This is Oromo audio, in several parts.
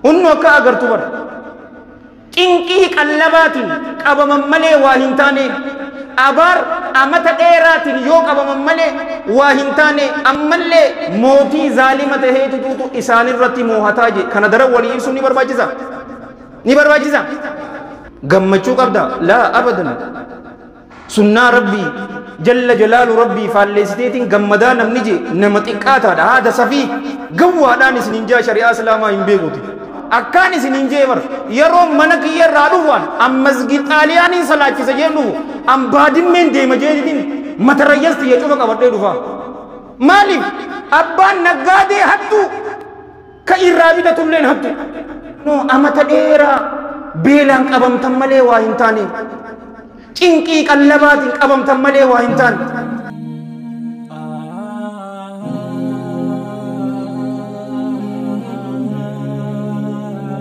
Hunno akka agartu bar. Cinqii qallabaatiin qabaman malee waa hin taane. Abar amata dheeraatiin yoo qabaman malee waa hin taane ammallee mootii zaalima taheetu tuutu isaanirratti moohataa je. Kana daran walii ibsuun ni barbaachisa. Ni barbaachisa. Gammachuu qabda laa abadan. Sunnaa rabbii jalla jalaalu rabbii faalleessiteetiin gammadaa namni je nama xiqqaataadha. Haada safii gawwaadhaan isiniin jaa shari'aa islaamaa hin beekuuti. Akkaan isiniin jee bar yeroo mana kiyyarraa dhufan ammasgid xaaliyaanii salaachisa jeen dhufu an baadimmeen deema jeetiin matarayyasti ya cufa qabadhee dhufa. Maaliif abbaan naggaadee hattu ka irraa bitatulleen hattu. No amata dheeraa beelaan qabamtan malee waa hin taane. Cinqii qallabaatiin qabamtan malee waa hin taane.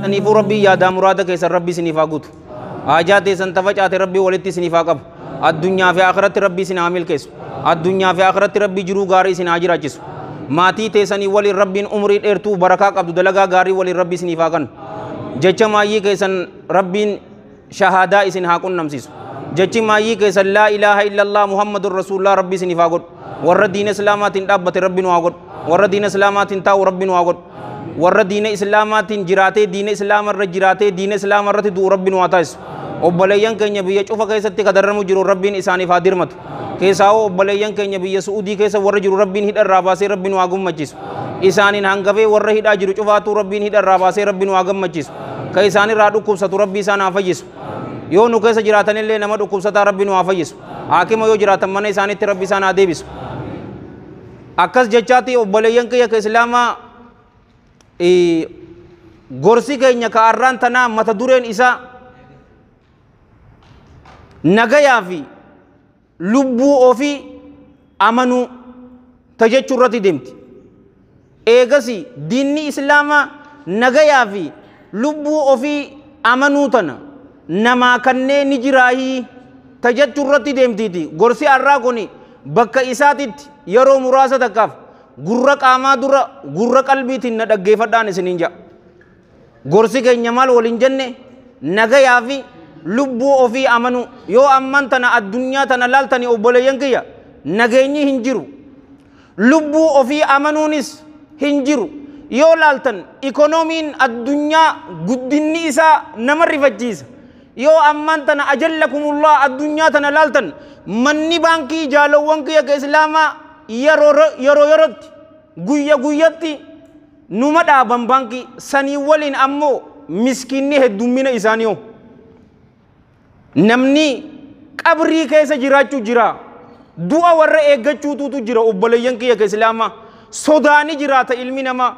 Aniifuu rabbii yaadaa muraada keessan rabbii isiniif haa guutu. Haajaa teessan tafacaate rabbii walitti isiniif haa qabu. Addunyaa fi akhiratti rabbii isin haa milkeessu. Addunyaa fi akhiratti rabbii jiruu gaarii isin haa jiraachisu. Maatii teessanii waliin rabbiin umrii dheertuu barakaa qabdu dalagaa gaarii waliin rabbii isiniif haa kennu. Jecha maayyii keessan rabbiin shahaadaa isin haa qunnamsiisu. Jechi maayyii keessan laa ilaaha illallah muhammadun rasuulullah rabbii isiniif haa godhu. Warra diina islaamaatiin dhaabbate rabbi nu haa godhu. Warra diina islaamaatiin taa'u rabbi nu haa godhu. Warra diina islaamaatiin jiraatee diina islaamarra jiraatee diina islaamarratti du'u rabbi nu haa taasisu. Obboleeyyan keenya biyya cufa keessatti kadarramu jiru rabbiin isaaniif haa dirmatu. Keessaawoo obboleeyyan keenya biyya Suudii keessa warra jiru rabbiin hidharraa baasee rabbi nu haa gammachiisu. Isaaniin hangafee warra hidhaa jiru cufaatu rabbiin hidharraa baasee rabbi nu haa gammachiisu. Ka isaanirraa dhukkubsatu rabbi isaan haa fayyisu. Yoo nu keessa jiraatanillee nama dhukkubsataa rabbi nu haa fayyisu. Haakima yoo jiraatan mana isaanitti rabbi isaan haa deebisu. Akkas jechaati obboleeyyan kiyya ka islaamaa gorsi keenya ka arraan tanaa mata dureen isaa nagayaa fi lubbuu ofii amanuu tajechuu irratti deemti. Eegasi diinni islaamaa nagayaa fi lubbuu ofii amanuu tana namaa kanneen ni jiraahii tajechuu irratti deemtiiti. Gorsi arraa kun bakka isaatitti yeroo muraasa takkaaf gurra qaamaa dura gurra qalbiitiin na dhaggeeffadhaan isiniin ja'a. Gorsi keenya maal waliin jenne nagayaa fi lubbuu ofii amanuu. Yoo amman tana addunyaa tana laaltanii obboleeyyan kiyya nageenyi hin jiru. Lubbuu ofii amanuunis hin jiru. Yoo laaltan ikoonomiin addunyaa guddinni isaa nama rifachiisa. Yoo amman tana ajallakumullah addunyaa tana laaltan manni baankii jaalawwan kiyya ka islaamaa yerootti guyya guyyatti numa dhaaban baankii sanii waliin ammoo miskiinni heddummina isaanii namni qabrii keessa jiraachuu jira. Du'a warra eeggachuutu jira obboleeyyan kiyya ka islaamaa. Sodaani jiraata ilmi namaa.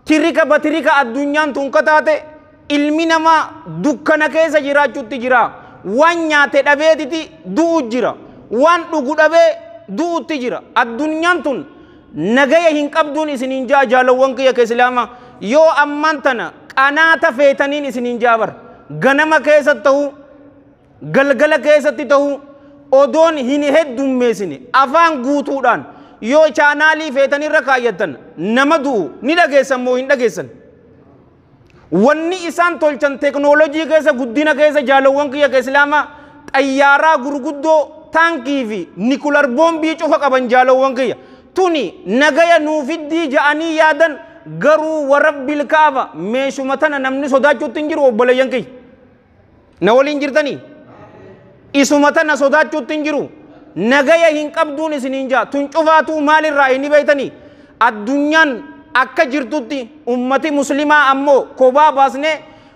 Tirika batirika addunyaan tun kataate ilmi namaa dukkana keessa jiraachuutti jira. Waan nyaate dhabeetiti du'u jira. Waan dhugu dhabee du'utti jira. Addunyaan tun nagaya hin qabduun isiniin jaa jaalawwan kiyya ka islaamaa. Yoo amman tana qanaata feetaniin isiniin jaabar ganama keessatti ta'uu galgala keessatti ta'uu odoon hin heddummeessine afaan guutuudhaan yoo chaanaalii feetanirra kaayyatan nama du'u ni dhageessan moo hin dhageessan? Wanni isaan tolchan teknoolojii keessa guddina keessa jaalawwan kiyya ka islaamaa xayyaaraa gurguddoo taankii fi nikular boombii cufa qaban jaalawwan kiyya tuni nagaya nuufiddii ja'anii yaadan garuu warabbil kaaba meeshuma tana namni sodaachuutti hin jiru obboleeyyan kiyya. Na waliin jirtanii? Isuma tana sodaachuutti hin jiru. Nagaya hin qabduun isiniin jaa tun cufaatuu maalirraa inni beeytanii? Addunyaan akka jirtutti ummati muslimaa ammoo kophaa baasnee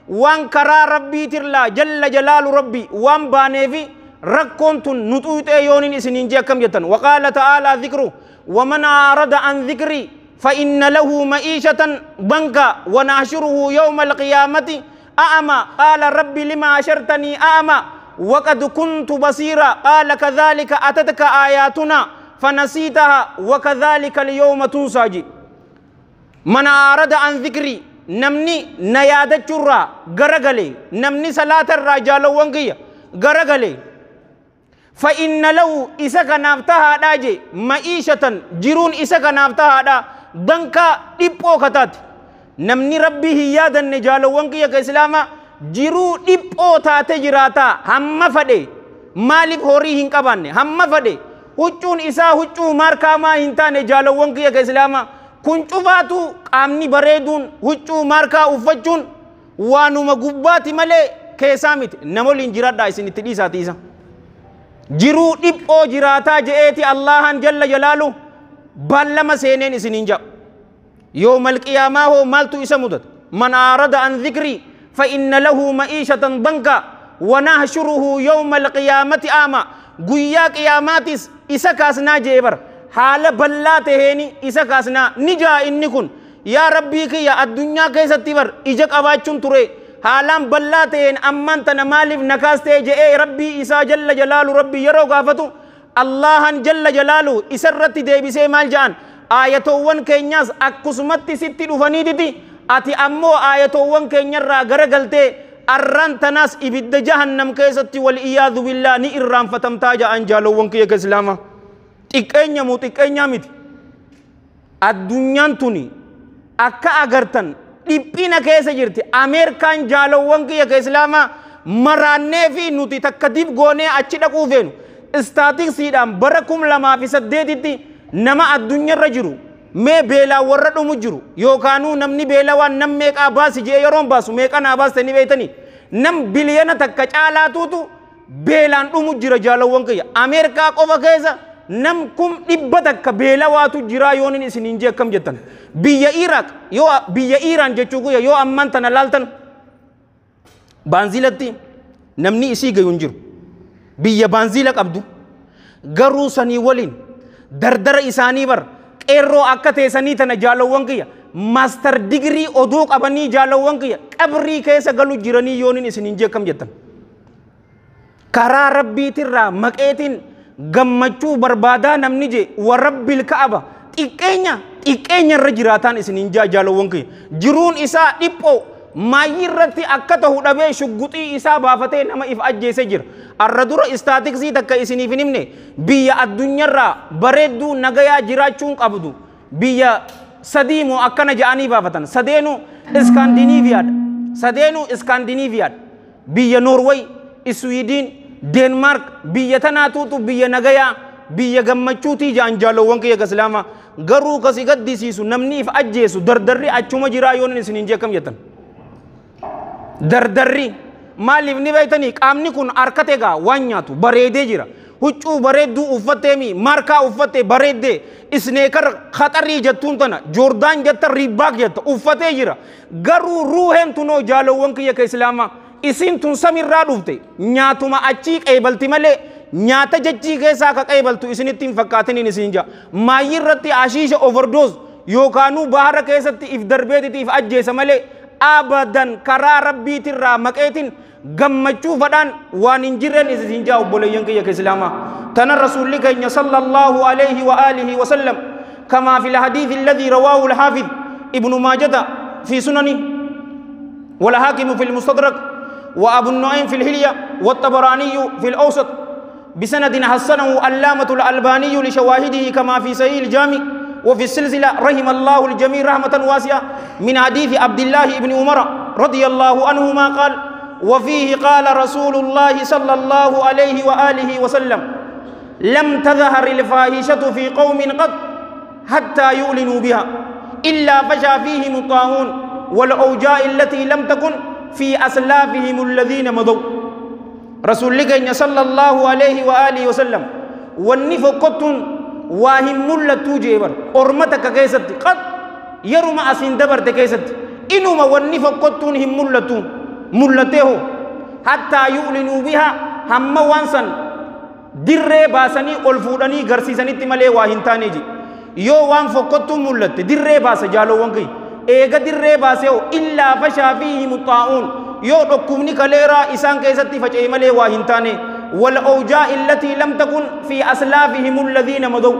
waan karaa rabbiitirraa jalla jalaalu rabbii waan baaneefi rakkoon tun nu xuuxee yooniin isiniin jee akkam jettan? Waqaala ta'aalaa dhikru waman aarada an dhikrii فإن له معيشة ضنكا ونحشره يوم القيامة أعمى قال ربي لما حشرتني أعمى وقد كنت بصيرا قال كذلك أتتك آياتنا فنسيتها وكذلك اليوم تنسى. من أراد عن ذكري نمني نيادة شرا غرغلي نمني صلاة الرجال وانقيا غرغلي فإن له إسك نافتها داجي معيشة جرون إسك نافتها دا دنكا ديبو كتات namni rabbii hin yaadanne jaalawwan kiyya ka islaamaa jiruu dhiphoo taate jiraataa hamma fadhe maaliif horii hin qabaanne hamma fadhe huccuun isaa huccuu maarkaamaa hin taane jaalawwan kiyya ka islaamaa kun cufaatu qaamni bareeduun huccuu maarkaa uffachuun waanuma gubbaati malee keessaa miti namoliin jiraadhaa isinitti dhiisaati isa jiruu dhiphoo jiraataa je'eeti Allahan jalla jalaalu ballama seeneen isiniin jedhu يوم القيامة هو مالتو إسمودت من أعرض عن ذكري فإن له معيشة ضنكا ونحشره يوم القيامة أعمى قيا قياماتس إسكاسنا جيبر حال بلاتهني إسكاسنا نجا إنكن يا ربي كي يا الدنيا كيسة تبر إجاك أباچون تري حالان بلاتهن أمان تنمالف نكاسته جئ ربي إسا جل جلاله ربي يرو قافتو الله جل جلاله إسرت ديبسي مال جان آياتوان كينياس أكسمت ستي دفنيدتي أتي أمو آياتوان كينيرا غرغلتي أران تناس إبد جهنم كيستي والإياذ بالله نئران فتمتاجا أنجالوان كيك إسلاما تكينيا مو تكينيا ميت الدنيا توني أكا أغرتن إبنا كيسا جرتي أمريكان جالوان كيك إسلاما مراني في نوتي تكتب غوني أچي فينو استاتيك سيدام بركم لما في سديدتي nama addunyaarra jiru mee beelaa warra dhumu jiru yookaanuu namni beelawaan nam meeqaa baasi jee yeroon baasu meeqanaa baastanii beeytanii nam biliyana takka caalaatuutu beelaan dhumu jira jaalawwan kiyya Ameerikaa qofa keessa nam kum dhibba takka beelawaatu jira yoonin isiniin jee akkam jettan biyya Iraaq yoo biyya Iraan jechuu kiyya yoo amman tana laaltan baanzilatti namni isii gayuun jiru biyya baanzila qabdu garuu sanii waliin dardara isaanii bar qeerroo akka teessanii tana jaalawwan kiyya master degree oduu qabanii jaalawwan kiyya qabrii keessa galu jiranii yoonin isiniin jee akkam jettan karaa rabbiitirraa maqeetiin gammachuu barbaadaa namni jee wa rabbil ka'aba xiqqeenya irra jiraataan isiniin jaalawwan kiyya jiruun isaa dhiphoo maayirratti akka ta'u dhabee shugguxii isaa baafatee nama if ajjeese jira arradura istaatiksii takka isiniif hin himne biyya addunyaarraa bareedduu nagayaa jiraachuun qabdu biyya sadiimoo akkana ja'anii baafatan sadeenuu iskaandinaaviyaadha biyya Noorway Iswiidin Deenmaark biyya tanaatuutu biyya nagayaa biyya gammachuutii ja'an jaalawwan kiyya islaamaa garuu kasi gaddisiisu namni if ajjeesu dardarri achuma jiraa yoonin isiniin jee akkam jettan dardarri maaliif ni beeytanii qaamni kun harkate gaa waan nyaatu bareedee jira huccuu bareedduu uffattee mi markaa uffattee bareeddee isneekar khaxarii jettuun tana joordaan jetta riibbaak jetta uffatee jira garuu ruuheen tunoo jaalawwan kiyya ka islaamaa isin tun samirraa dhufte nyaatuma achii qeebalti malee nyaata jechii keessaa ka qeebaltu isinitti hin fakkaatiniin isin jaa maayirratti ashiisha overdose yookaanuu bahara keessatti if darbeetiti if ajjeesa malee abadan karaa rabbiitirraa maqeetiin gammachuu fadhaan waan hin jirren isin jaa obboleeyyan kiyya ka islaamaa tana rasuulli keenya sallallahu alayhi wa alihi wa sallam kama fi alhadith alladhi rawahu alhafiz ibn majah fi sunani wal hakim fi almustadrak wa abu nu'aym fi alhilya wa at-tabarani fi al-awsat بسند حسنه علامة الألباني لشواهده كما في صحيح الجامع وفي السلسلة رحم الله الجميع رحمة واسعة من حديث عبد الله بن عمر رضي الله عنهما قال وفيه قال رسول الله صلى الله عليه وآله وسلم لم تظهر الفاحشة في قوم قط حتى يعلنوا بها إلا فشى فيهم الطاعون والأوجاع التي لم تكن في أسلافهم الذين مضوا رسول الله صلى الله عليه وآله وسلم والنفقة واهم ملتو جيبر أرمتك كيست قد يرم أسين دبرت كيست إنما والنفقة هم ملته حتى يؤلنوا بها هم وانسا در باسني ألفودني غرسيسني تمالي واهنتاني جي يو وان فقط ملت در باس جالو وانكي إيغا در باسيو إلا فشا فيهم الطاعون يو ركمني كاليرا إسان كيستي فجأي مالي واهنتاني والأوجاع التي لم تكن في أسلافهم الذين مضوا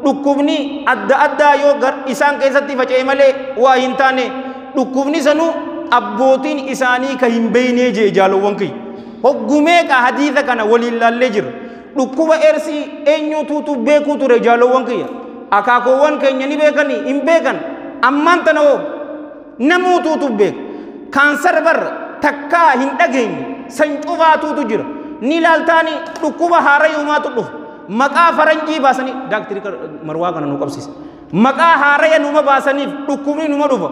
ركمني أدى يو إسان كيستي فجأي مالي واهنتاني ركمني سنو أبوتين إساني كهم بيني جي جالو وانكي هقوميك حديثة كان ولله اللجر ركوب إرسي أنيو توتو بيكو تري جالو وانكي أكاكو وانكي نيني بيكني إم بيكن أمان تنو namuutu beek kaansar bar takkaa hin dhageenye san cufaatuutu jira ni laaltaani dhukkuba haarayumaatu dhufu maqaa faranjii baasanii daaktirii marwaa kana nu qabsiise maqaa haaraya numa baasaniif dhukkubni numa dhufa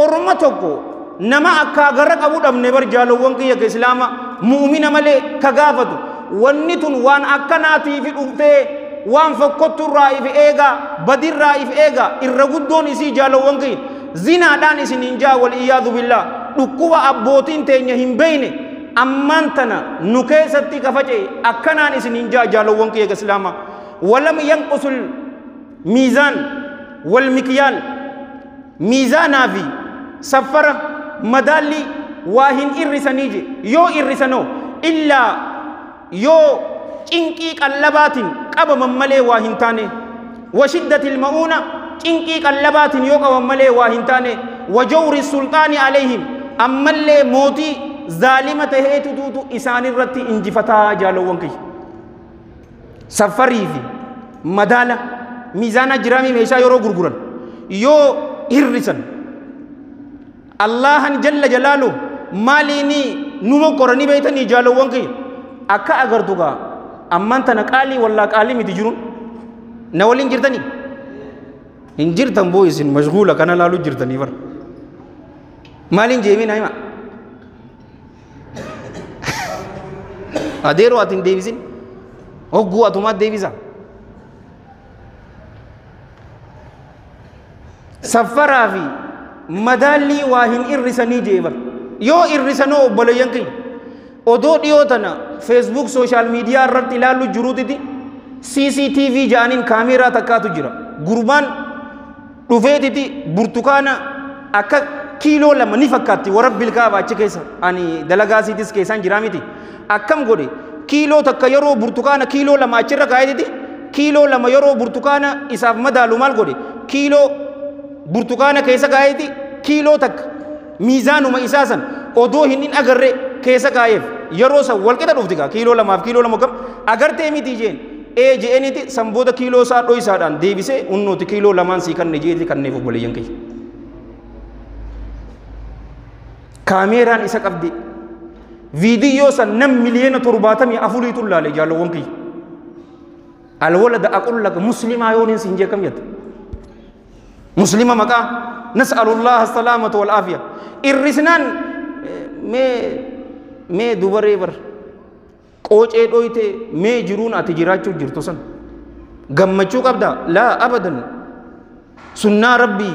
orma tokko nama akka agarra qabu dhabne bar jaalowwan kiyya ke islaama mu'mina malee ka gaafatu wanni tun waan akkanaatiif dhuftee waan fokkotturraa if eega badirraa if eega irra guddoon isii jaalowwan kiyya zinaadhaan isin hin jaa wal iyyaadu billaa dhukkuba abbootiin teenya hin beeyne ammaan tana nu keessatti kaface akkanaan isin hin jaa jaalowwan kiyya ke islaama walam yanqusul miizaan wal mikyaal miizaanaa fi saffara madaalli waa hin irrisanii je yoo irrisanoo illaa yoo cinqii qallabaatiin qabaman malee waa hin taane washiddatil ma'uuna cinqii qallabaatiin yoo qabaman malee waa hin taane wajawri sulxaani alayhim ammallee mootii zaalima taheetu duutu isaanirratti injifataa jaalowwan kiyya saffarii fi madaala miizaana jiraamii meeshaa yeroo gurguran yoo hirrisan Allahan jalla jalaalu maaliini numa qoranii beeytanii jaalowwan kiyya akka agartugaa ammaan tana qaalii wallaa qaalii miti jiruun na waliin jirtanii hin jirtan boo isin mashguula kana laaluu jirtanii bar maaliin jeemiin hima adeeroo atin deebisin hogguu atumaat deebisa saffaraa fi madaalli waa hin irrisanii jeebar yoo irrisanoo obboleeyyan kiyya odoo dhiyoo tana feesbuuk sooshaal miidiyaa irratti ilaallu jiruutiti CCTV ja'aniin kaameeraa takkaatu jira gurbaan dhufeetiti burtukaana akka kiiloo lama ni fakkaatti warabbil kaaba achi keessa ani dalagaasiitis keessaan jiraa miti akkam godhe kiiloo takka yeroo burtukaana kiiloo lama achirra kaayetiti kiiloo lama yeroo burtukaana isaaf madaalu maal godhe kiiloo burtukaana keessa kaayeti kiiloo takka miizaanuma isaa san odoo hin agarre keessa kaayeef yeroo san walqixa dhufti kaa kiiloo lamaaf kiiloo lama kam agartee miti jeen je'eniti san booda kiiloo isaa dho'isaadhaan deebisee unnooti kiiloo lamaan sii kanne jeeti kanneef obboleeyyan kiyya kaameeraan isa qabdi viidiyoo san nam miliyoona 74 laale jaalowwan kiyya alwalada aqullaka muslimaa yooniin siin jee kam jetta muslima maqaa nas'alullah as-salamata wal afiya irrisnaan mee dubaree bar qoocee dhoyte mee jiruun ati jiraachuu jirtu san gammachuu qabda laa abadan sunnaa rabbii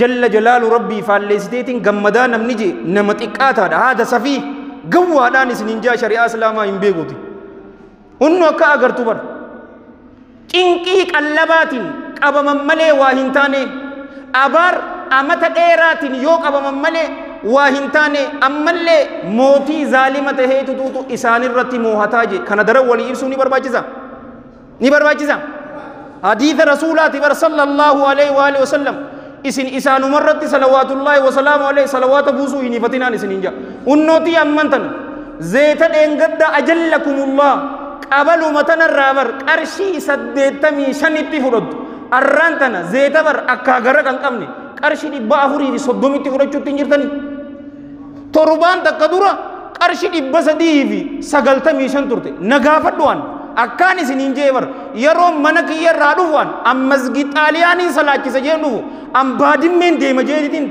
jalla jalaalu rabbii faalleessiteetiin gammadaa namni je nama xiqqaataadha haada safii gawwaadhaan isiniin jaa shari'aa islaamaa hin beekuti hunnu akka agartu bar cinqii qallabaatiin qabaman malee waa hin taane abaar amata dheeraatiin yoo qabaman malee waa hin taane ammallee mootii zaalima taheetu tuutu isaanirratti moohataa je kana daran walii ibsuu ni barbaachisa hadiisa rasuulaati bar sallallahu alaihi wa alihi wasallam isin isaanumarratti salawaatullaahi wasalaamu alaihi salawaata buusuu hin ifatinaan isin hinja unnootii ammantan zeeta dheengadda ajallakumullah qabaluma tanarraa bar qarshii 85 fudhattu arraan tana zeeta bar akka gara kan qabne qarshii 430 fudhachuutti hin jirtanii torbaan takka dura qarshii 395 turte nagaafadhuwaan akkaan isin hin jeebar yeroo mana kiyyarraa dhufuwaan ammasgi xaaliyaaniin salaachisa jeen dhufu ambaadimmeen deema jeetitiin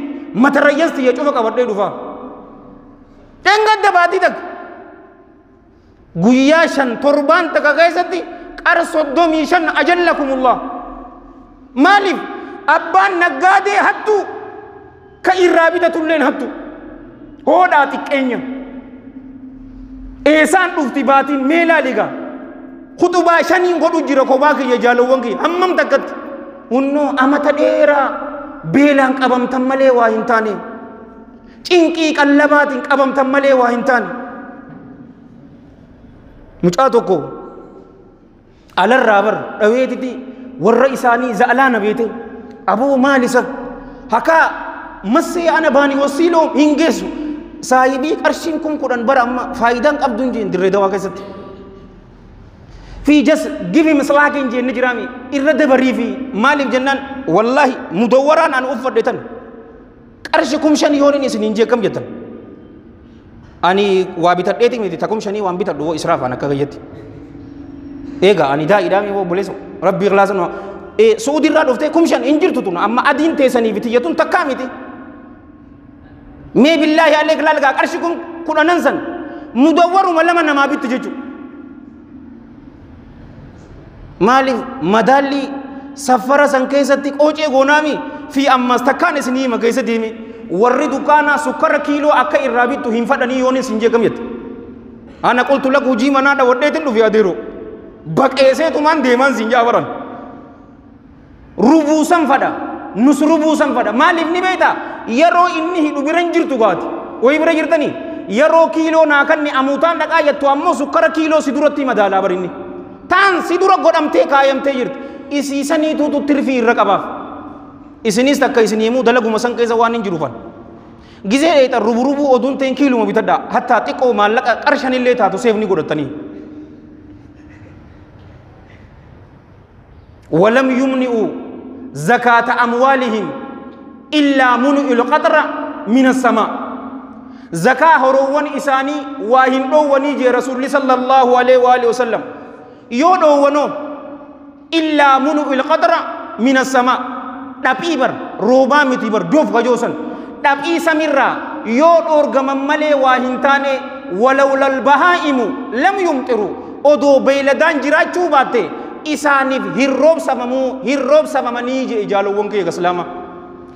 matarayyasti ya cufa qabadhee dhufaa dhengadda baatii takka guyyaa 5 torbaan takka keessatti qar 35 ajallakumullah maaliif abbaan naggaadee hattu ka irraa bitatulleen hattu hoodhaa xiqqeenya eesaan dhufti baatiin meelaaligaa khutubaa 5 godhu jira kophaa kiyya jaalowwan kiyya hammam takkatti unnoo amata dheeraa beelaan qabamtan malee waa hin taane cinqii qallabaatiin qabamtan malee waa hin taane mucaa tokko alarraa bar dhaweetiti warra isaanii za'alaana beete aboo maalisa hakaa massee ana baanii wasiiloo hin geessu saahibii qarshiin kun 10 bara amma faayidaan qabdu hin jeen dirree dawaa keessatti fi just give him slack in jeen jiraami irra dabarii fi maaliif jennaan wallahi mudawwaraan an uffadhetan qarshii shanii yooniin isiniin jee kam jettan ani waa bitadheeti miti takum shanii waan bitadhu woo israafaan akka gayyatti eega ani daa'idhaa mee obboleessa rabbii ikhlaasa nu suudi irraa dhuftee shan hin jirtu tun amma adiin teessanii bitiyyatuun takkaa miti mee billaahi alee kilaalgaa qarshii kudhanan san mudawwaruma lama namaa bitti jechuudha maaliif madaalli safara san keessatti qoocee goonaami fi ammas takkaan isinii hima keessa deemi warri dukaanaa sukkara kiiloo akka irraa bittu hin fadhanii yoonis hin jeeqam jette ana qultu laku hujii manaa dhawadheetin dhufi adeero baqeeseetumaan deemaan sin jaabaran rubuusan fadha nus rubuusan fadha maaliif ni beeyta yeroo inni hidhu biran jirtu gaati way bira jirtanii yeroo kiiloo naa kanni amuutaan dhaqaa jettu ammoo sukkara kiiloo si duratti madaalaa barinni taan si dura godhamtee kaayamtee jirti isiisaniituutu tirfii irra qabaaf isinis takka isinii himuu dalaguma san keessa waan hin jirufan gizee dheexa ruburubuu oduun ta'in kiiluma bitadha hattaa xiqqoo maallaqa qarshanillee taatu seefni godhatanii ولم يمنعوا زكاة أموالهم إلا منع القطر من السماء زكاة هروان إساني واهن ونيجي رسول الله صلى الله عليه وآله وسلم يودو ونو إلا منع القطر من السماء نبيبر روبا متيبر دوف غجوسن نبي سميرا يود أورغم ملي واهن تاني ولولا البهائم لم يمطروا أدو بيلدان جراچو باتي isaanif hirroob sabamanii je jaalowwan kiyya islaama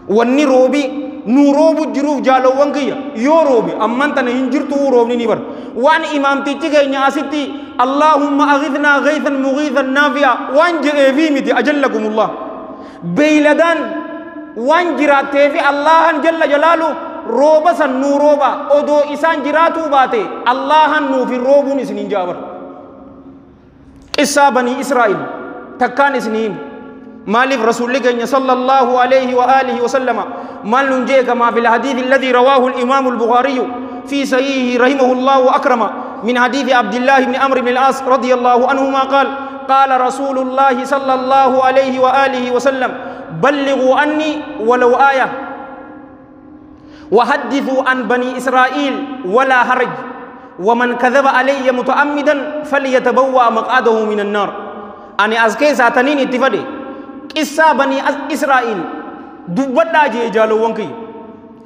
wanni roobi nu roobu jiruuf jaalowwan kiyya yoo roobi amman tana hin jirtu roobni ni bar waan imaamtichi keenya asitti allahumma aghithna ghaythan mughithan nafi'a waan je'eefi miti ajallakumullah beeyladaan waan jiraateefi allahan jalla jalaalu rooba san nu rooba odoo isaan jiraatuu baate allahan nuuf hin roobuun isinin jaabar قصة بني إسرائيل تكان اسنيم مالف رسول الله صلى الله عليه وآله وسلم مال ننجي كما في الحديث الذي رواه الإمام البخاري في صحيحه رحمه الله وأكرم من حديث عبد الله بن عمرو بن العاص رضي الله عنهما قال قال رسول الله صلى الله عليه وآله وسلم بلغوا عني ولو آية وحدثوا عن بني إسرائيل ولا حرج ومن كذب علي متعمدا فليتبوأ مقعده من النار أنا أزكي ساتنين اتفادي قصة بني إسرائيل دبدا جي جالو وانكي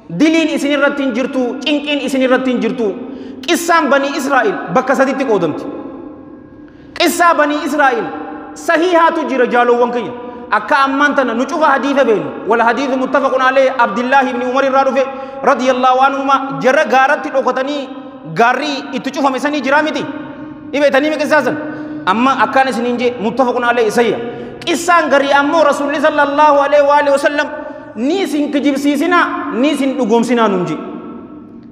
دلين إسني رتين جرتو إنكين إسني رتين جرتو قصة بني إسرائيل بكسدي تقودمت قصة بني إسرائيل صحيحات جير جالو وانكي أكا أمانتنا نشوف حديث بين ولا حديث متفق عليه عبد الله بن عمر رضي الله عنهما جرى غارت لوكتني غاري اتشوف مسني جرامتي إيه تاني مكساسن أما أكان سنينجي متفق عليه سيا قصان غاري أمو رسول الله صلى الله عليه وآله وسلم نيسين كجيب سيسنا نيسين لقوم سنا نمجي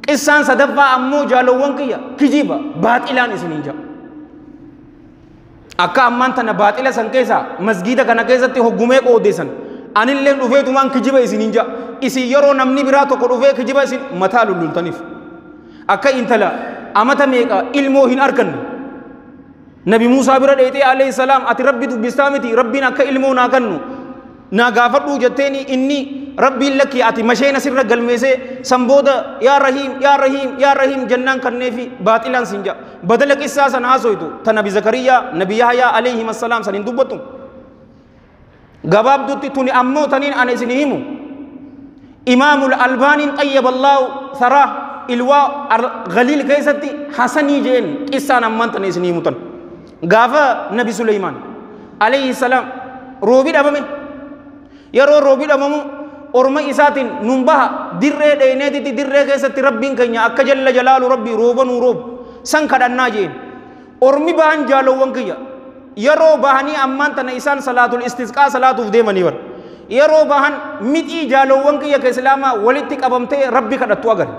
قصان صدفا أمو جالوان كيا كجيبا باطلان سنينجا أكا أمان تنا باطلا سنكيسا مسجد كنا كيسا تهجمه قوديسن أني اللي نوفي تومان كجيبا سنينجا إسي يرو نمني براتو كروفي كجيبا سن مثال للتنيف أكا إنتلا أمتا ميكا إلموهن أركن نبي موسى برد إيتي عليه السلام أتي ربي بستامتي ربنا أكا إلمو ناكنو ناقافرو جتيني إني ربي لكي أتي مشينا سر قلميسي سنبودا يا رحيم يا رحيم يا رحيم جنان كنني في باطلان سنجا بدلك إساسا ناسويتو تنبي زكريا نبي يحيى عليهم السلام سنين دوبتم غباب دوتي توني أمو تنين أنا سنهيمو إمام الألباني طيب الله ثراه إلوا غليل كيستي حسني جين إسان أمان تنين سنهيمو تن غافا نبي سليمان عليه السلام روبي دابمي يرو روبي دابمو أرمى إساتين نمبها درة دينتي درة كيستي ربين كنيا أكجل جلال ربي روبا نوروب سانكاد الناجين أرمي بان جالو وانكيا يرو بهاني أمان تنا إسان صلاة الاستسقاء صلاة وديماني ور يرو بهان ميتي جالو وانكيا كإسلاما ولتك أبمتي ربي كدتوا أجر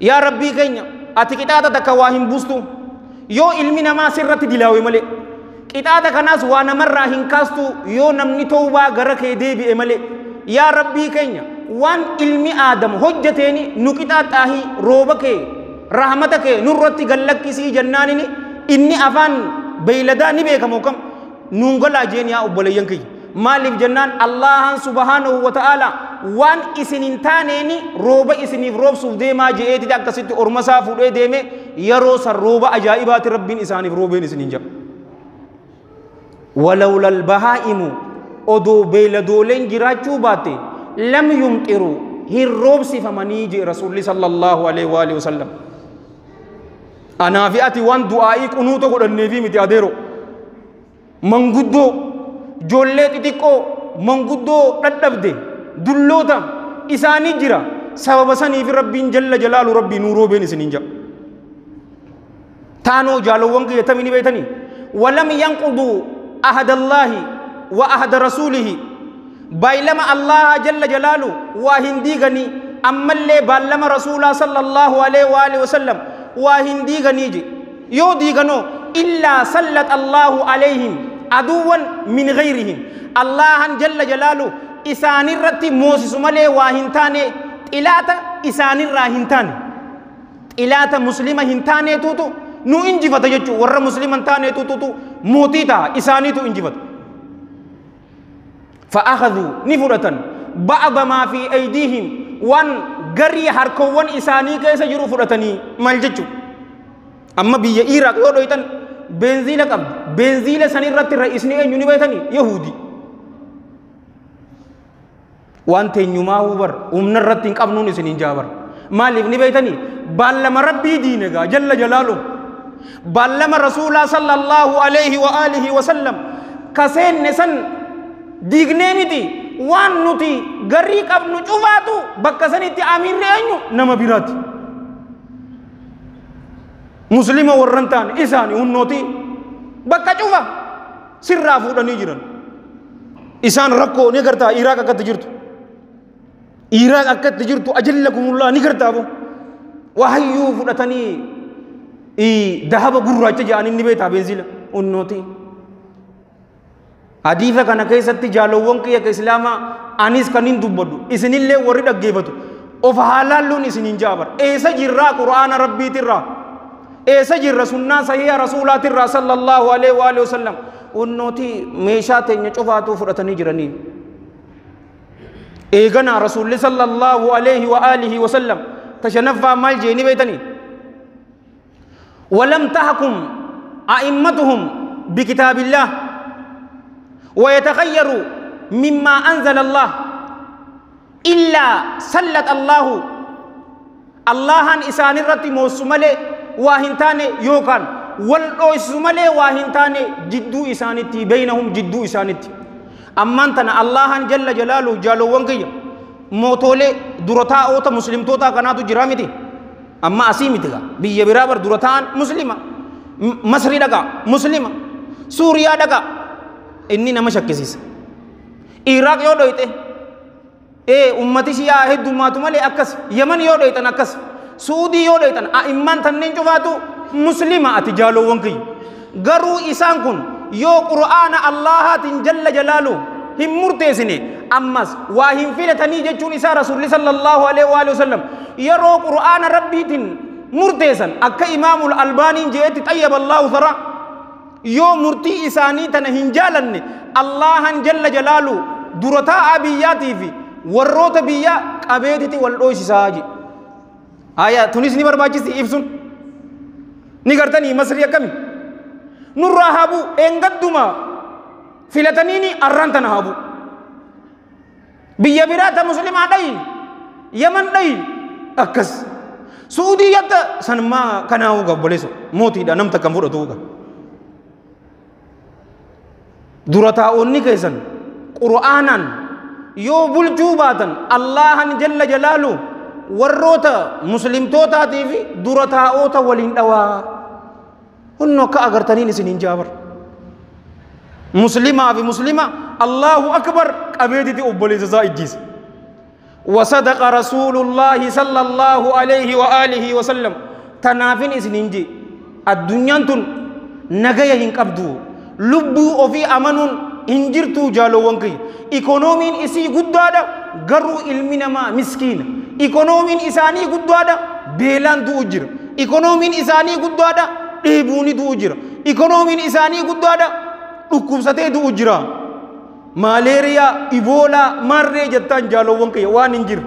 يا ربي كنيا أتكتاتا تكواهم بوستو يو علمنا ما سرت دلاوي ملي كتاتا كناس وانا مرة هنكاستو يو نمني توبا غرك ديبي ملي يا ربي كنيا وان علمي آدم حجتيني نكتاتاهي روبك رحمتك نورتي غلق سي جنانيني إني أفان بيلداني بيكموكم نونغلا جينيا أبوليانكي مالك جنان الله سبحانه وتعالى وان إسنين تانيني روبا إسنين روب سوف ديما جئتي داك ستي أرمسا فوده ديمي يرو سر روبا أجائبات ربين إساني روبين إسنين جب ولولا البهائم أدو بيلدولين جراچو باتي لم يمطروا هي روب سفمني جي رسول الله صلى الله عليه وآله وسلم أنا في أتي وان دعائي كنوتو قد النبي متي أديرو منغدو جولت تيكو منغدو تدبدي دلوتا إساني جرا سبب سني في ربي جل جلال ربي نورو بين سنينجا تانو جالو وانك يتمني بيتني ولم ينقضوا أحد الله وأحد رسوله بايلما الله جل جلاله وهندي غني أما اللي بالما رسول صلى الله عليه وآله وسلم وهندي غني جي يودي غنو إلا سلط الله عليهم عدوا من غيرهم الله جل جلاله إساني رتي موسس ملي وهنتاني إلاتا إساني راهنتاني إلاتا مسلمة هنتاني توتو نو إنجفت جتشو ورّا مسلمان تاني توتو موتيتا إساني تو إنجفت فأخذوا نفرة بعض ما في أيديهم وان غري حركوان إساني كيسا جرو فرطني مالجتشو أما بي إيراك يو دويتن بنزيلة قبل بنزيلة سنرات الرئيسني أن ينبيتني يهودي وان تنيماه بر ومن الرتين قبنون سنين جابر مالك نبيتني بالما ربي دينك جل جلاله بالما رسول صلى الله عليه وآله وسلم كسين نسن ديغنيمتي وان نتي غريق ابن جوفاتو بكسنتي امير رينو نما بيرات مسلم ورنتان اساني ونوتي بكا جوفا سرا فودني جيران اسان ركو نيغرتا عراق اكت جيرتو عراق اكت جيرتو اجلكم الله نيغرتابو وحيو فودتني اي ذهب غراچ جاني نبيتا بنزيل ونوتي حديثا كان كيستي جالوون كي اسلاما انيس كنين دبدو اسن الله وريد اگيفتو اوف حلالون اسن جابر ايسا جرا قران ربي ترى ايسا جرا سنة صحيح رسولات الرا صلى الله عليه واله وسلم ونوتي ميشات نچفاتو فرتني جرني ايغنا رسول الله صلى الله عليه واله وسلم تشنفا مال جيني بيتني ولم تحكم ائمتهم بكتاب الله ويتغيروا مما أنزل الله إلا سلط الله الله إسان الرتي موسمله واهنتاني يوكان والأوسمله واهنتاني جدو إسانتي بينهم جدو إسانتي أمانتنا الله جل جلاله جالو وانكي موتولي درتا أوتا مسلم توتا كناتو جرامتي أما أسيمتها بيا برابر درتان مسلمة مصري دقا مسلمة سوريا دقا إني نما شكسيس إيراق يودو يته أمتي شيا هدو ما تمالي أكس يمن يودو يتن أكس سعودي يودو يتن إمان تنين جفاتو مسلمة أتجالو وانكي غرو إسان كن يو قرآن الله جل جلاله هم مرتسني أمس واهم فيلتني جتشون إسا رسول الله صلى الله عليه وآله وسلم يرو قرآن ربي تن مرتسن أكا إمام الألباني جئت طيب الله ثرى يو مرتي إساني تنهنجالن الله جل جلاله درتا أبياتي في وروت بيا قبيتي والأوش ساجي آية تونس نبر باجيس إفسون نقرتني مصرية كم نرهابو إنقدما فلتنيني أرانتنا هابو بيا براتا مسلم عدي يمن دي أكس سعودية سنما كناوغا بوليسو موتي دا نمتا كم فرطوغا درتا أوني كيسن قرآنا يو بلجوباتا الله جل جلاله وروتا مسلم توتا تيفي درتا أوتا ولين دوا هنو كأغرتنين سنين جابر مسلمة في مسلمة الله أكبر أبيدتي أبولي جزاء الجيس وصدق رسول الله صلى الله عليه وآله وسلم تنافين سنين جي الدنيا تن نغايا هنقبدو لبو وفي أمانون انجرتو جالو وانكي ايكونومين اسي قدوادا غرو علمنا ما مسكين ايكونومين اساني قدوادا بيلان دو اجر ايكونومين اساني قدوادا ديبوني دو اجر ايكونومين اساني قدوادا ركوب ستي دو اجر ماليريا إيبولا مرة جتان جالوون كي وان إنجر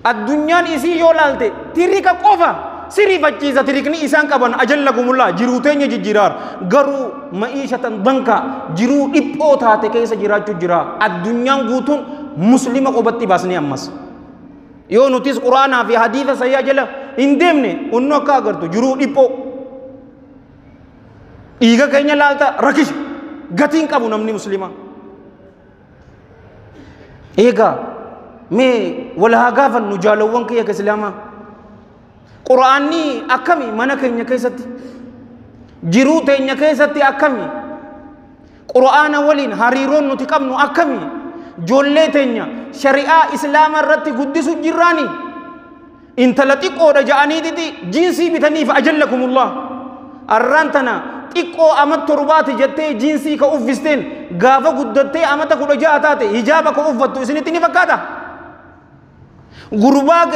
الدنيا إسي يولالته تريكا قفا سيري بچيزا تريكني إسان كبان أجل لكم الله جروتين يجيرار غرو معيشة ضنكا جرو إبقو تاتي كيسا جرا جرا الدنيا غوتون مسلمة قبطي باسني أمس يو نوتيس قرآن في حديث سيا جلا إندمني أنو كا غرتو جرو إبقو إيغا كينيا لالتا ركش غتين كابو نمني مسلمة إيغا مي ولا غافن نجالوون كي كسلاما قرآني أكمي منا كينيا كيستي جرو تينيا كيستي أكمي قرآن ولين هاريرون نتكمنو أكمي جولة تينيا شريعة إسلام الرتي قدس جيراني إن تلتقوا رجعني دي جنسي بتني فأجلكم الله الرانتنا تقوا أمت تربات جتة جنسي كأوفستين غافا قدتة أمت كرجاء تاتي هجابك أوفتو إسنتني فكاتا غرباك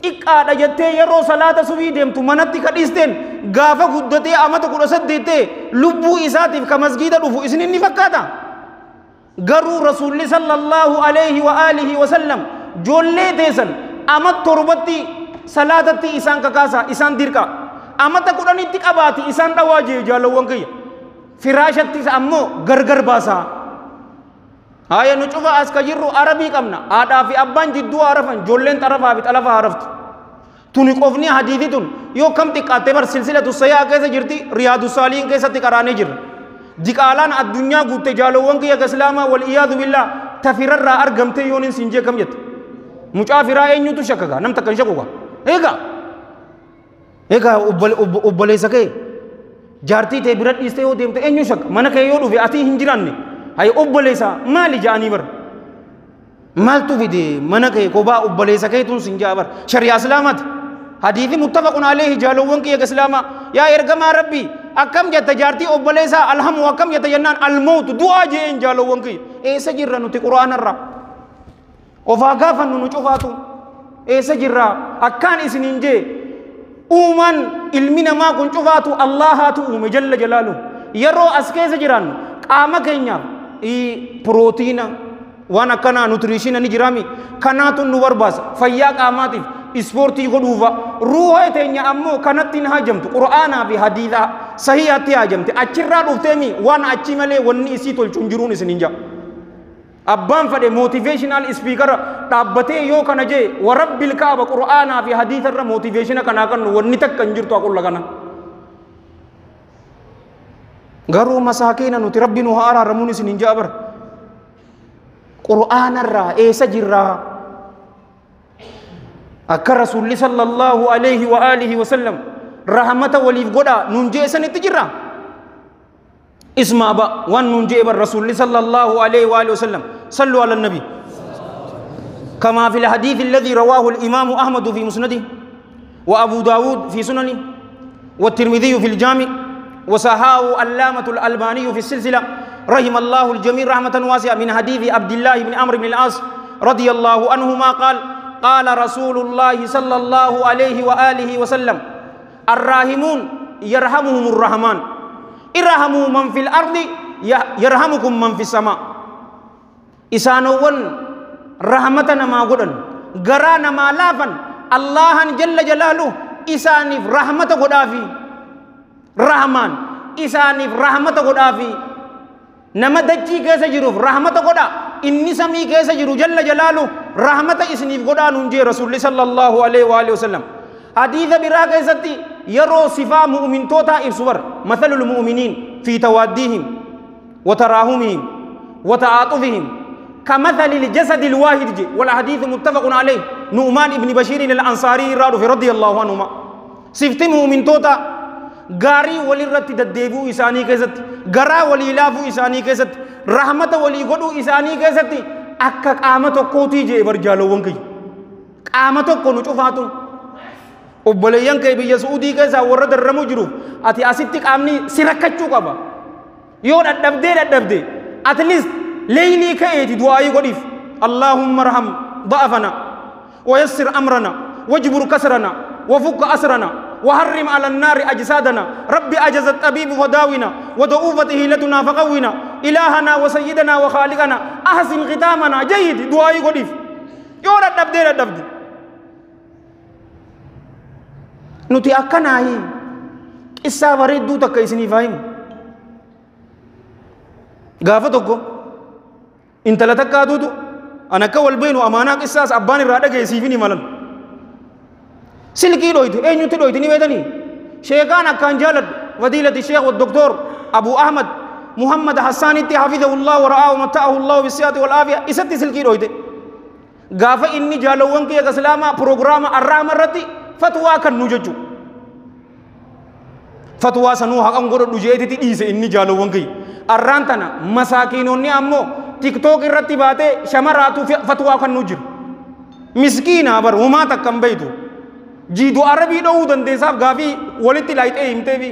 إكاد جتة يرو صلاة سوي دم تمنتي كديستين غافا قدتة أمت كرسد ديتة لبو إساتي كمسجد رفو إسنتني فكاتا غرو رسول صلى الله عليه وآله وسلم جولة تيسن أمت تربتي صلاة إسان كاسا إسان ديركا أمت كراني تكاباتي إسان دواجي جالوان كي فراشتي أمو غرغر باسا هاي نشوفها أسكجيرو عربي كمنا آدا في أبان جدو عرفن جولين طرفا بتلفا عرفت تونيكوفني حديثي تون يو كم تكاتي بر سلسلة السياء كيسا جرتي رياض الصالحين كيسا تكراني جر ديكالان الدنيا قوتي جالوان كي يكسلاما والإياذ بالله تفرر را أرغمتي يونين سنجي كم يت مجافرا أين يتو شككا نم تكن شكوكا إيكا أبالي سكي جارتي تبرد إستيو ديمت أين يشك مانا كي يولو في أتي هنجراني هاي أبالي سا مالي جاني بر مال تو في دي مانا كي كوبا أبالي سكي تون سنجا بر شريع سلامت حديث متفق عليه جالوان كي يكسلاما يا إرغم ربي أكم جت جارتي أبالي سا الهم وكم جت جنان الموت دعا جين جالوان كي إيسا جرا نتي قرآن الرب وفاقافا ننشوفاتو إيسا جرا أكان إسنين جي أومن علمنا ما كن شوفاتو الله هاتو جل جلاله يرو أسكيس جران قاما كينيا بروتين وانا كنا نوتريشن نجرامي كناتو نور باس فيا قاماتي اسپورتي غدوفا روح تينيا امو كانت تنها جمت قرآن في حديثا صحيحاتي جمت اچرا دوفتمي وانا اچي ملي وني اسي تول چنجرون سنينجا أبان فده موتيفيشنال سبيكر تابته يو كنجي ورب الكعبة قرآن في حديث الر موتيفيشن كنا كن ونيتك كنجر تو أقول لكنا غرو مساكين نوتي ربي نهارا رموني سنينجا بر قرآن الر إيسا جرا أكر رسول صلى الله عليه وآله وسلم رحمة وليف قدا ننجي سنتجرا اسمع با وان ننجي الرسول صلى الله عليه وآله وسلم صلوا على النبي كما في الحديث الذي رواه الإمام أحمد في مسنده وأبو داود في سننه والترمذي في الجامع وصححه علامة الألباني في السلسلة رحم الله الجميع رحمة واسعة من حديث عبد الله بن عمرو بن العاص رضي الله عنهما قال رسول الله صلى الله عليه وآله وسلم الراحمون يرحمهم الرحمن ارحموا من في الأرض يرحمكم من في السماء إسانوون رحمتنا ما قدن غرانا ما لافن الله جل جلاله إسانف رحمة قدافي رحمن إسانف رحمة قدافي نما دجي كيسا جروف رحمة قدا إني سمي كيسا جرو جل جلاله رحمة إسنف قدا ننجي رسول صلى الله عليه وآله وسلم حديث برا كيستي يرو صفا مؤمن توتا إبسور مثل المؤمنين في تواديهم وتراهمهم وتعاطفهم كمثل الجسد الواحد جي والحديث متفق عليه نعمان ابن بشير الأنصاري رضي الله عنهما صفت مؤمن توتا غاري ولي رتي دديبو إساني كيست غرا ولي لافو إساني كيست رحمة ولي غدو إساني كيست أكا قامتو قوتي جي برجالو ونكي قامتو قنو چوفاتو وبليان كي بيا سعودي كيسا ورد الرمو جروف أتي أسيتك أمني سركتشو كبا يون أدبدي at least ليلي كأيتي دعائي قديف اللهم ارحم ضعفنا ويسر أمرنا واجبر كسرنا وفك أسرنا وحرم على النار أجسادنا ربي أجز الطبيب فداونا ودعوفته لتنا فقونا إلهنا وسيدنا وخالقنا أحسن ختامنا جيد دعائي قديف يورا دبدي نتي أكنا هي إسا بريد دو تك إسني فاهم غافتوكو انت لا تكادو أنا كول بينو أمانك إساس أباني رادا كيسيفيني مالن سلكي دويت أي نيوتي دويت نيوتني شيخان كان جالد فضيلة الشيخ والدكتور أبو أحمد محمد حسان حفظه الله ورعاه ومتعه الله بالصحة والعافية إسات سلكي دويت غافة إني جالوان كي أسلاما بروغرام الرام الرتي فتوى كان نججو فتوى سنو حقا نقول نجيتي تيسي إني جالوان كي الرانتنا مساكينوني أمو تيك توك الرتي باتي شمراتو فتوى كان نجر مسكين أبر وما تكم بيتو جيدو عربي دو دندساب غافي ولتي لايت ايمتي بي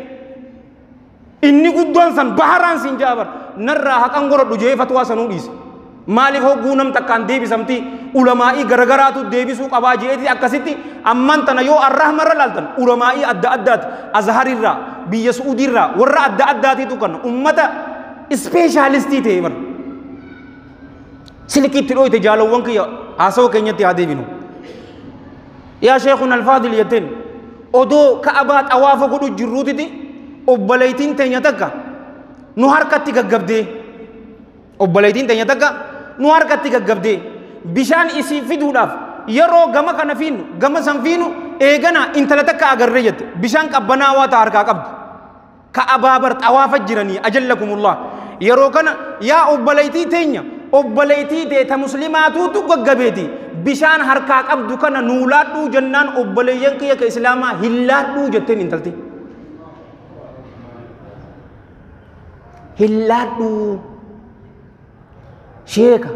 inni guddoon san baharaan sin jaabar narraa haqan gora dhujee fatwaa sanuu dhiise maaliif hogguu nam takkaan deebisamti ulamaa'ii garagaraatu deebisuu qabaa jeeti akkasitti amman tana yoo arrahmarra laaltan ulamaa'ii adda addaati azharirraa biyya suudiirraa warra adda addaatiitu kan ummata ispeeshaalistii ta'e bar silkiitti dhooyte jaalawwan kiyya haasawaa keenyatti haa deebinu yaa sheekun alfaadil jetteen odoo ka'abaa xawaafa godhu jirruutiti obboleeytiin teenya takka nu harkatti gaggabdee obboleeytiin teenya takka nu harkatti gaggabdee bishaan isii fiduudhaaf yeroo gama kana fiinu gama san fiinu eegana intala takka agarree jette bishaan qabbanaawaa ta harkaa qabdu ka abaabar xawaafa jiranii ajallakumullah yeroo kana yaa obboleeytii teenya obboleeytii teeta muslimaatuutu gaggabeeti bishaan harkaa qabdu kana nuulaadhuu jennaan obboleeyyan kiyya ka islaamaa hillaadhuu jetteen intalti hillaadhu sheeka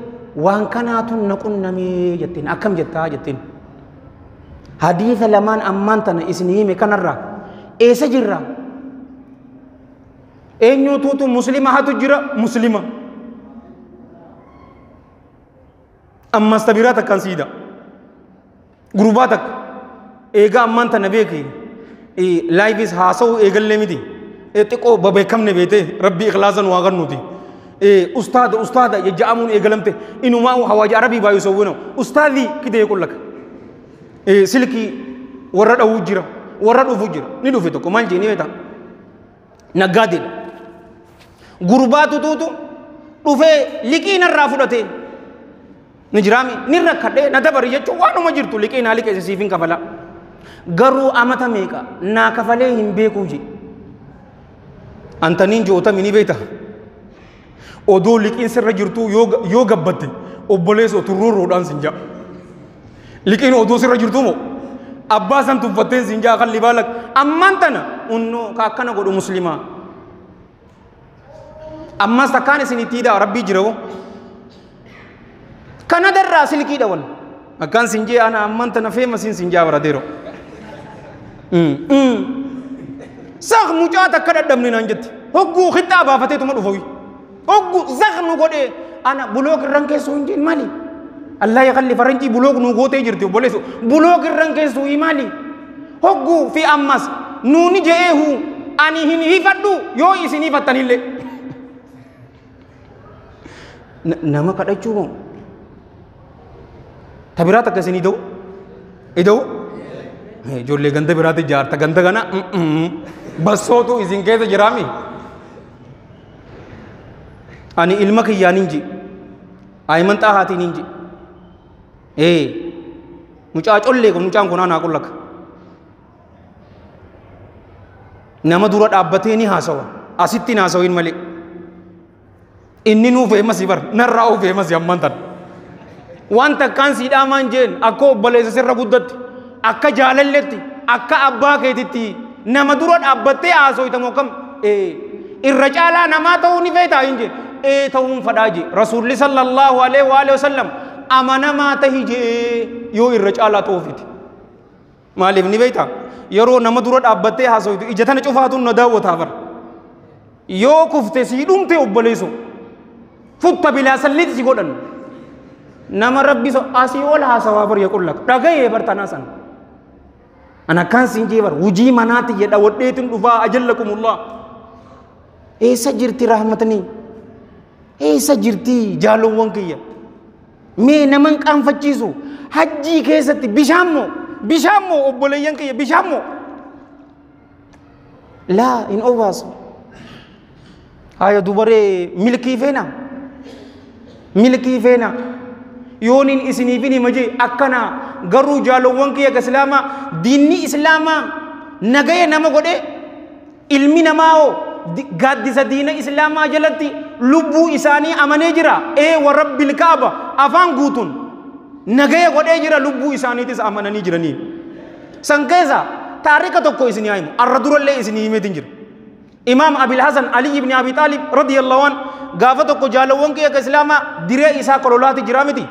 waan kanaatu naqunnamee jettiin akkam jettaa jettiin hadiisa lamaan ammaan tana isin hime kanarraa eessa jirra eenyuutuutu muslima hatu jira muslima ammas tabiraa takkaan siida gurbaa takka eega ammaan tana beeki laayifis haasa'u eegallee miti اتقو ببكم نبيته ربي إخلاصا واغنوتي أستاذ يجامون إقلمته إنه ما هو حواج عربي بايسوونه أستاذي كده يقول لك سلكي ورد أوجرا ورد أفجرا ندو في تكو مالجي نيوتا نقادل غرباتو توتو رفي لكينا الرافلتين نجرامي نركده ندبر يجو وانو مجرتو لكينا لكي سيفين كفلا غرو أمتا ميكا نا كفليهم بيكوجي أنتنين جوتا مني بيتا odoo liqiin sirra jirtu yoo gabbatte obboleessa turroo roodhaan sinjaa liqiin odoo sirra jirtu moo abbaa san tuffatteen sinjaa kan libaalak ammaan tana unnoo ka akkana godhu muslimaa ammas takkaan isin ittiidha rabbii jirawo kana darraa silkii dhawan akkaan sinjee ana ammaan tana feema sinjaa barateero saq mucaa takka dadhabne naan jette hogguu xixxaa baafateetuma dhufowi hogguu zaqnu godhee ana bulook irran keessuu hin jeen maali allah yaqalli faranjii bulook nu gootee jirti obboleessu bulook irran keessuu maali hogguu fi ammas nuuni je'eehu ani hin hifadhu yoo isin hifattanillee nama kadhachuu moo tabiraa takka isin ida'u ijoollee ganda biraatti jaarta ganda kana bassootu isin keessa jiraami ani ilma kiyyaan inji ayman xaahaatiin inji mucaa collee kun mucaan kun anaa qullaka nama dura dhaabbatee ni haasawa asitti hin haasawin malee inni nuu feemasi bar narraa oo feemasi amman tan waan takkaan siidhaamaan jeen akka obboleessa sirra guddatti akka jaalalletti akka abbaa keetitti nama dura dhaabbattee haasoytamoo kam irra caalaa namaa ta'uu ni feetaa hin jeen ta'uun fadhaa jee rasuulli sallallahu alaihi wasallam amanamaa tahi jee yoo irra caalaa ta'uufiti maaliif ni beektaa yeroo nama dura dhaabbattee haasoytu ija tana cufaatuun na daawwataa bar yoo kufte sii dhumte obboleessu futta bilaa salliiti si godhan nama rabbi asii ol haasawaa bar yaqullaka dhagayee bar tanaa sana ana kan sinjee bar hujii manaati jedha wadheetin dhufaa ajallakumullah eessa jirti rahmatanii eessa jirtii jaalowwan kiyya mee naman qaanfachiisu hajjii keessatti bishaan moo obboleeyyan kiyya bishaan moo laa hin obaasu haya dubaree milkii feena yoonin isiniifin himaje akkana garuu jaalowwan kiyya ka islaamaa diinni islaamaa nagaya nama godhe ilmi namaa hoo gaaddisa diina islaamaa jalatti lubbuu isaanii amanee jira wa rabbil kaaba afaan guutuun nagaya godhee jira lubbuu isaaniitis amananii jiranii san keessa taarika tokko isinii himu arra durallee isinii himeetiin jira imaam abil hasan ali ibn abi talib radiyallahu an gaafa tokko jaalowwan kiyya ka islaamaa diree isaa kololaati jira miti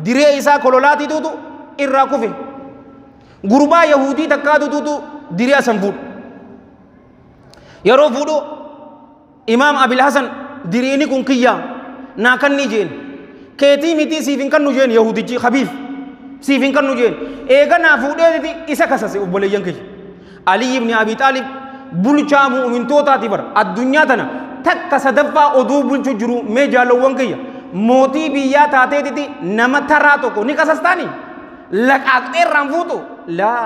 diree isaa kololaati tuutu irraa kufe gurbaa yahudii takkaatu tuutu diree san fuudhu yeroo fuudhu imaam abil hasan diriini kun kiyya naa kanni jeen keetii miti siifin kannu jeen yahudichi khabiif siifin kannu jeen eega naa fuudheeti isa kasase obboleeyyan kiyya ali ibn abi talib bulchaa mu'mintootaati bar addunyaa tana takka sadaffaa oduu bulchu jiru mee jaalowwan kiyya mootii biyyaa taateetiti nama taraa tokko ni kasastaani laqaaqxeerraan fuutu laa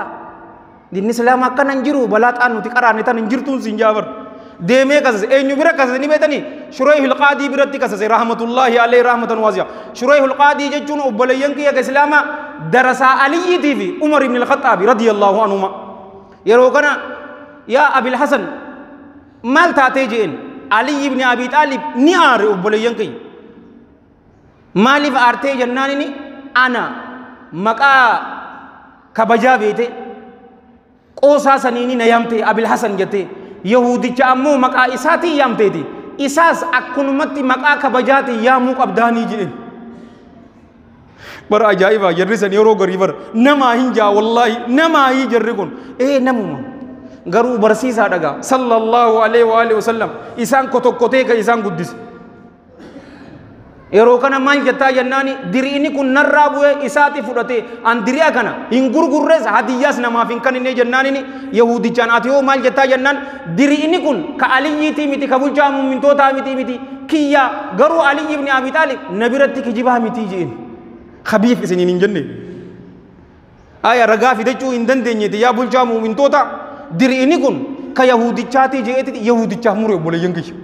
dinni islaamaa akkana hin jiru balaa xaan nuti qaraanne tan hin jirtuun siin jaabar deemee kasase eenyu bira kasase ni beetanii shurayhul qaadii biratti kasase rahmatullahi alayhi rahmatan waasi'a shurayhul qaadii jechuun obboleeyyan kiyya ka islaamaa darasaa aliyyiitii fi umar ibn al-khaxaabi radiyallahu anhuma yeroo kana yaa abil hasan maal taatee jeen ali ibn abi talib ni aare obboleeyyan kiyya maaliif aartee jennaanini ana maqaa kabajaa beete qoosaa saniini na yaamte abil hasan jette yahudicha ammoo maqaa isaatii yaamteeti isaas akkunumatti maqaa kabajaatii yaamuu qabdaanii jedhen bara ajaa'iba jarri san yeroo garii bara namaa hin jaa wallaahi namaa hii jarri kun namuma garuu barsiisaa dhagaa sallallahu alaihi wa alihi wasallam isaan kotokkotee ka isaan guddise yeroo kana maal jettaa jennaani diriini kun narraa bu'ee isaati fudhate an diri'a kana hin gurgurrees hadiyyaas namaaf hin kanine jennaanini yahudichaan ati hoo maal jettaa jennaan diriini kun ka aliyyiitii miti ka bulchaa mu'mintootaa miti kiyya garuu aliyyi ibn abi taalib nabiratti kijibaa miti jeen khabiif isiniin hin jenne aya ragaa fidachuu hin dandeenyeeti yaa bulchaa mu'mintoota diriini kun ka yahudichaati jeeti yahudichaaf mure obboleeyyan kiyya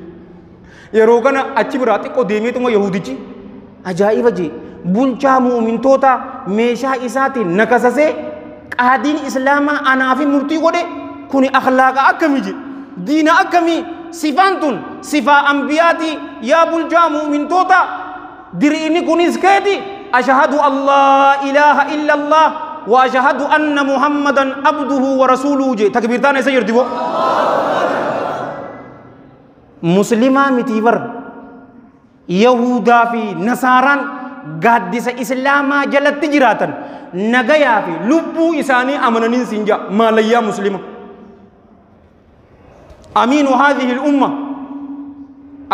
yeroo kana achi biraa xiqqoo deemeetuma yahudichi ajaa'iba jee bulchaa mu'mintoota meeshaa isaatiin nakasasee qaadiin islaamaa anaafi murtii godhe kuni akhlaaqa akkamii je diina akkamii sifaan tun sifaa ambiyaatii yaa bulchaa mu'mintoota diriini kunis keeti ashhadu an laa ilaaha illa allah wa ashhadu anna muhammadan abduhu wa rasuluhu je takbiirtaan isa jirti bo muslimaa miti bar yahudaa fi nasaaraan gaaddisa islaamaa jalatti jiraatan nagayaa fi lubbuu isaanii amananiin sinja maalayyaa muslima amiinu haadhihi al-umma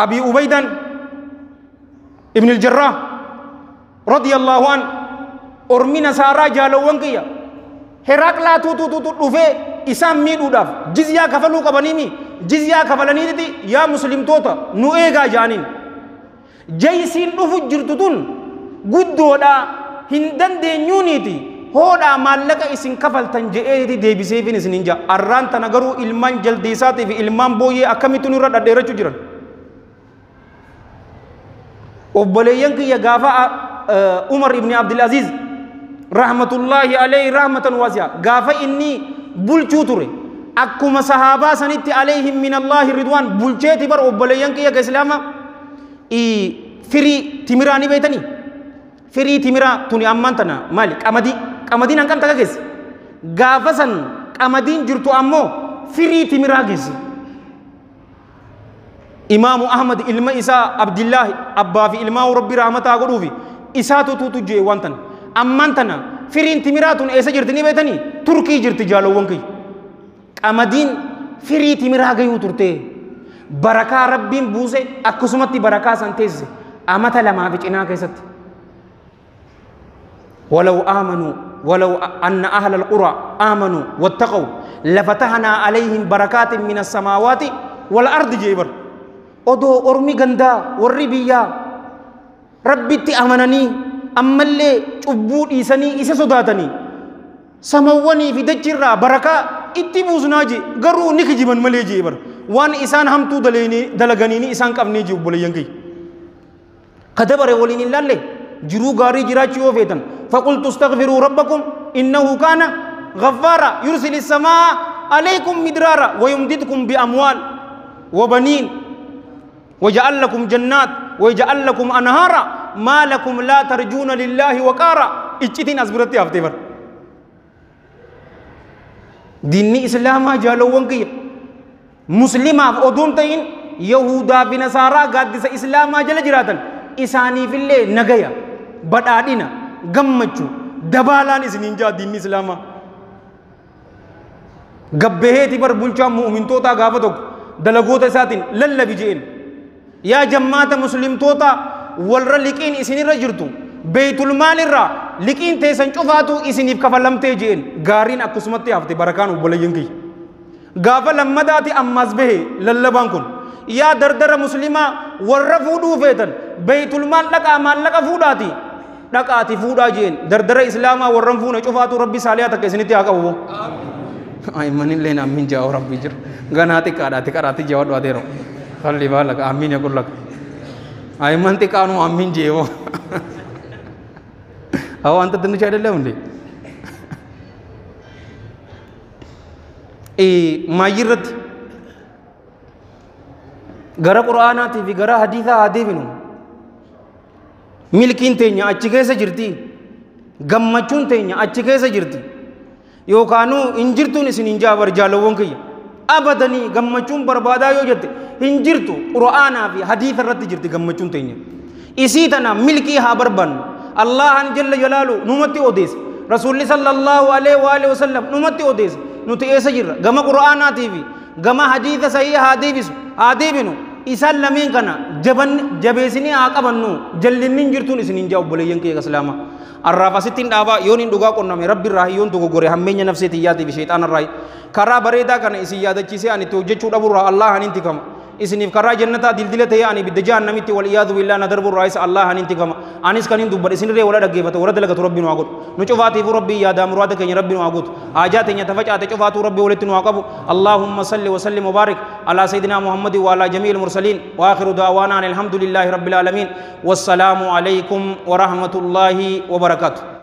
abi ubaydan ibn al-jarrah radiyallahu an ormi nasaaraa jaalowwan kiyya heraqlaa tuutuutu dhufee isaan miidhuudhaaf jizyaa kafaluu qabaniimi jizyaa kafalaniiti yaa muslimtoota nu eegaa jaaniin jaysiin dhufu jirtu tun guddoodha hin dandeenyuuniiti hoodhaa maallaqa isin kafaltan je'eeti deebiseefin isinin jaa arraan tana garuu ilmaan jaldeessaatii fi ilmaan booyyee akkamitti nurra dhadheerachuu jiran obboleeyyan kiyya gaafa umar ibn abdulaziz rahmatullahi alayhi rahmatan waasi'a gaafa inni bulchuu ture akkuma sahaabaa sanitti alayhim min allahi ridwaan bulcheeti bar obboleeyyan kiyya ka islaama firii timiraa ni beeytanii firii timiraa tuni ammaan tana maali qamadiin hanqam takka geesse gaafa san qamadiin jirtu ammoo firii timiraa geesse imaamu ahmad ilma isaa abdillaahi abbaa fi ilmaa rabbi rahmataa godhuufi isaatu tuutu jee waan tana ammaan tana firiin timiraa tun eessa jirti ni beeytanii turkii jirti jaalowwan kiyya qamadiin firii timiraa gayuu turte barakaa rabbiin buuse akkasumatti barakaa san teessise amata lamaa fi cinaa keessatti ولو أن أهل القرى آمنوا واتقوا لفتحنا عليهم بركات من السماوات والأرض جيبر odoo ormi gandaa warri biyyaa rabbitti amananii ammallee cubbuu dhiisanii isa sodaatanii samawwanii fi dachirraa barakaa itti buusnaa je garuu ni kijiban malee je bar waan isaan hamtuu dalaganiini isaan qabnee je obboleeyyan kiyya kadabare waliin hin laalle jiruu gaarii jiraachuu yoo feetan faqultu astaghfiruu rabbakum innahu kaana غفارا يرسل السماء عليكم مدرارا ويمددكم بأموال وبنين وجعل لكم جنات ويجعل لكم أنهارا ما لكم لا ترجون لله وقارا اجتين أصبرتي أفتبر ديني إسلام جالوان كي مسلمة أدون تين يهودا بنصارى قادس إسلام جل جراتا إساني في الليل نغيا بدادنا غمچو دبالان إسنين جا ديني إسلام gabbeheeti bar bulchaa mu'mintoota gaafa tokko dalagoota isaatiin lallabi jeen yaa jammaata muslimtoota warra liqiin isinirra jirtu beeytul maalirraa liqiin teessan cufaatu isiniif kafalamtee jeen gaariin akkasumatti hafte barakaan obboleeyyan kiyya gaafa lammadaati ammas bahe lallabaan kun yaa dardara muslimaa warra fuudhuu feetan beeytul maal dhaqaa maallaqa fuudhaati dhaqaati fuudhaa jeen dardara islaamaa warran fuuna cufaatu rabbi saaliyaa takka isinitti haa qabu ay manin len amin jauh rabbi jir ganati karati jawab doa dero kali balak amin ya kulak ay manti kanu amin jewo awan anta tenu chada lewndi majirat gara qur'anati fi gara haditha adibinu milkin teenya achi keessa jirti gammachuun teenya achi keessa jirti yookaanu injirtuun isin injaabar jaalawwan kiyya abadanii gammachuun barbaadaa yoo jette injirtu qur'aanaa fi hadiisa irratti jirti gammachuun teenya isii tana milkii haa barbaannu allahan jalla jalaalu numatti odeesse rasuulli sallallahu alaihi wa alihi wasallam numatti odeesse nuti eessa jirra gama qur'aanaatii fi gama hadiisa sahii haa deebinu isaan lameen kana jabeessinii haa qabannu jallinni injirtuun isin injaa obboleeyyan kiyya islaama الرافع ستين دابا يونين دوغا قلنا من رب الراهي يون دوغو غوري همين نفسي تياتي بشيطان الراهي كرا بريدا كان إسي يادا چيسي أني توجه چود أبو الله هننتكم إسنيف كرا جنتا دل دلته يعني بدجان نميتي والعياذ بالله ندرب الرئيس الله هننتكم أنيس كانين دوبر إسن ري ولا دغيبت ورد لغت ربي نواغوت نچوفاتي ربي يا دام مراد كن ربي نواغوت حاجات يتفجأت چوفاتو ربي ولت نواغبو اللهم صل وسلم وبارك على سيدنا محمد وعلى جميع المرسلين وآخر دعوانا الحمد لله رب العالمين والسلام عليكم ورحمة الله وبركاته.